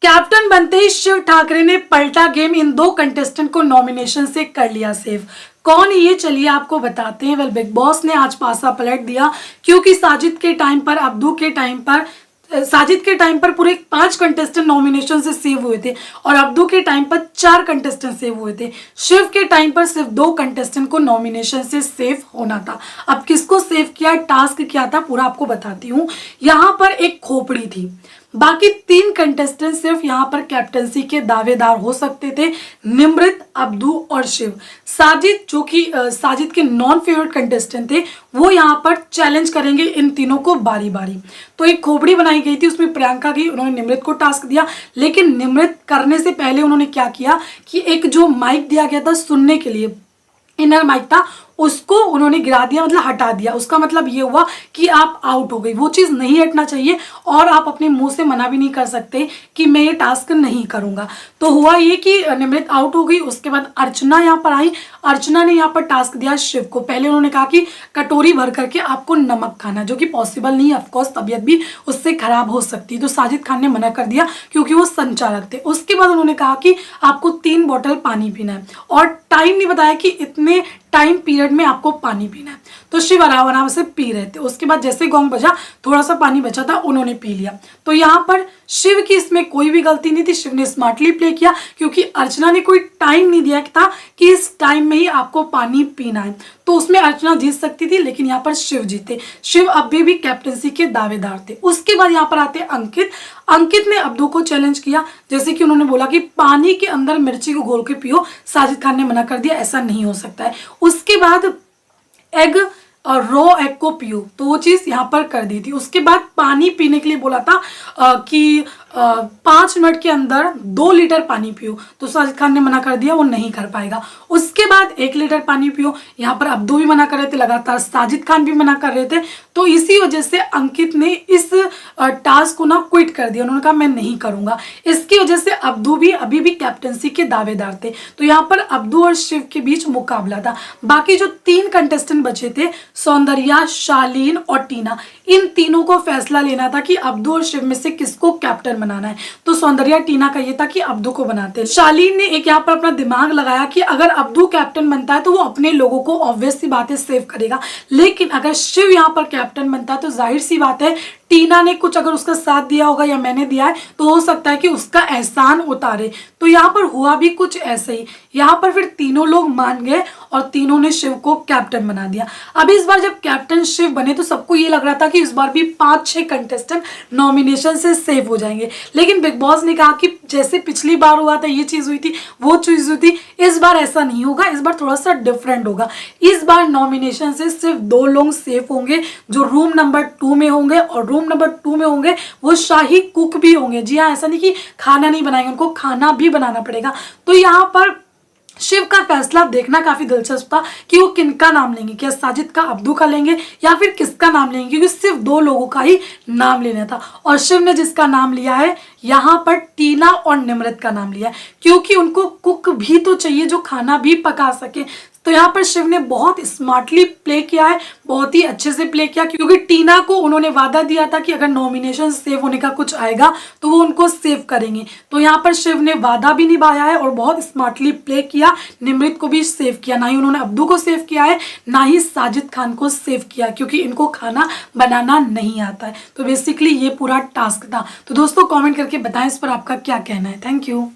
Captain बनते ही शिव ठाकरे ने पलटा गेम, इन दो कंटेस्टेंट को नॉमिनेशन से कर लिया सेव। कौन है ये, चलिए आपको बताते हैं। वेल, बिग बॉस ने आज पासा पलट दिया, क्योंकि साजिद के टाइम पर, अब्दू के टाइम पर, साजिद के टाइम पर पूरे 5 कंटेस्टेंट नॉमिनेशन से सेव हुए थे और अब्दू के टाइम पर 4 कंटेस्टेंट सेव हुए थे। शिव के टाइम पर सिर्फ 2 कंटेस्टेंट को नॉमिनेशन से सेव होना था। अब किसको सेव किया, टास्क क्या था, पूरा आपको बताती हूँ। यहाँ पर एक खोपड़ी थी, बाकी 3 कंटेस्टेंट सिर्फ यहाँ पर कैप्टनसी के दावेदार हो सकते थे, निमृत, अब्दू और शिव। साजिद, जो कि साजिद के नॉन फेवरेट कंटेस्टेंट थे, वो यहाँ पर चैलेंज करेंगे इन तीनों को बारी बारी। तो एक खोपड़ी बनाई गई थी, उसमें प्रियंका गई, उन्होंने निमृत को टास्क दिया, लेकिन निमृत करने से पहले उन्होंने क्या किया कि एक जो माइक दिया गया था सुनने के लिए, इनर माइक था, उसको उन्होंने गिरा दिया, मतलब हटा दिया। उसका मतलब ये हुआ कि आप आउट हो गई। वो चीज़ नहीं हटना चाहिए और आप अपने मुंह से मना भी नहीं कर सकते कि मैं ये टास्क नहीं करूंगा। तो हुआ ये कि निमृत आउट हो गई। उसके बाद अर्चना यहाँ पर आई। अर्चना ने यहाँ पर टास्क दिया शिव को। पहले उन्होंने कहा कि कटोरी भर करके आपको नमक खाना, जो कि पॉसिबल नहीं है, ऑफकोर्स तबीयत भी उससे खराब हो सकती है। तो साजिद खान ने मना कर दिया क्योंकि वो संचालक थे। उसके बाद उन्होंने कहा कि आपको 3 बॉटल पानी पीना है और टाइम नहीं बताया कि इतने टाइम पीरियड में आपको पानी पीना है। तो शिव आराम से पी रहे थे। उसके बाद जैसे गोंग बजा, थोड़ा सा पानी बचा था, उन्होंने पी लिया। तो यहाँ पर शिव की इसमें कोई भी गलती नहीं थी। शिव ने स्मार्टली प्ले किया क्योंकि अर्चना ने कोई टाइम नहीं दिया था कि इस टाइम में ही आपको पानी पीना है। तो उसमें अर्चना जीत सकती थी, लेकिन यहाँ पर शिव जीते। शिव अभी भी कैप्टनसी के दावेदार थे। उसके बाद यहाँ पर आते अंकित। अंकित ने अब्दू को चैलेंज किया, जैसे कि उन्होंने बोला कि पानी के अंदर मिर्ची को घोल के पियो। साजिद खान ने मना कर दिया, ऐसा नहीं हो सकता है। उसके बाद एग और रॉ एग को पियो, तो वो चीज़ यहाँ पर कर दी थी। उसके बाद पानी पीने के लिए बोला था कि 5 मिनट के अंदर 2 लीटर पानी पियो। तो साजिद खान ने मना कर दिया, वो नहीं कर पाएगा। उसके बाद 1 लीटर पानी पियो। यहाँ पर अब्दू भी मना कर रहे थे, लगातार साजिद खान भी मना कर रहे थे। तो इसी वजह से अंकित ने इस टास्क को ना क्विट कर दिया। उन्होंने कहा मैं नहीं करूँगा। इसकी वजह से अब्दू भी अभी भी कैप्टनसी के दावेदार थे। तो यहाँ पर अब्दू और शिव के बीच मुकाबला था। बाकी जो 3 कंटेस्टेंट बचे थे, सौंदर्या, शालीन और टीना, इन तीनों को फैसला लेना था कि अब्दू और शिव में से किसको कैप्टन बनाना है। तो सौंदर्या, टीना का ये था कि अब्दू को बनाते। शालीन ने एक यहाँ पर अपना दिमाग लगाया कि अगर अब्दू कैप्टन बनता है तो वो अपने लोगों को ऑब्वियस सी बात है सेव करेगा, लेकिन अगर शिव यहाँ पर कैप्टन बनता है तो जाहिर सी बात है टीना ने कुछ अगर उसका साथ दिया होगा या मैंने दिया है तो हो सकता है कि उसका एहसान उतारे। तो यहाँ पर हुआ भी कुछ ऐसे ही। यहाँ पर फिर तीनों लोग मान गए और तीनों ने शिव को कैप्टन बना दिया। अब इस बार जब कैप्टन शिव बने तो सबको ये लग रहा था कि इस बार भी 5-6 कंटेस्टेंट नॉमिनेशन से सेव हो जाएंगे, लेकिन बिग बॉस ने कहा कि जैसे पिछली बार हुआ था, ये चीज़ हुई थी, वो चीज़ हुई थी, इस बार ऐसा नहीं होगा। इस बार थोड़ा सा डिफरेंट होगा। इस बार नॉमिनेशन से सिर्फ 2 लोग सेव होंगे जो रूम नंबर 2 में होंगे, और रूम नंबर 2 में होंगे वो शाही कुक भी होंगे। जी हाँ, ऐसा नहीं कि खाना नहीं बनाएंगे, उनको खाना भी बनाना पड़ेगा। तो यहाँ पर शिव का फैसला देखना काफी दिलचस्प था कि वो किनका नाम लेंगे, क्या साजिद का, अब्दू का लेंगे या फिर किसका नाम लेंगे, क्योंकि सिर्फ 2 लोगों का ही नाम लेना था। और शिव ने जिसका नाम लिया है यहाँ पर टीना और निमृत का नाम लिया है, क्योंकि उनको कुक भी तो चाहिए जो खाना भी पका सके। तो यहाँ पर शिव ने बहुत स्मार्टली प्ले किया है, बहुत ही अच्छे से प्ले किया, क्योंकि टीना को उन्होंने वादा दिया था कि अगर नॉमिनेशन सेव होने का कुछ आएगा तो वो उनको सेव करेंगे। तो यहाँ पर शिव ने वादा भी निभाया है और बहुत स्मार्टली प्ले किया। निमृत को भी सेव किया, ना ही उन्होंने अब्दू को सेव किया है, ना ही साजिद खान को सेव किया, क्योंकि इनको खाना बनाना नहीं आता है। तो बेसिकली ये पूरा टास्क था। तो दोस्तों कॉमेंट करके बताएं इस पर आपका क्या कहना है। Thank you.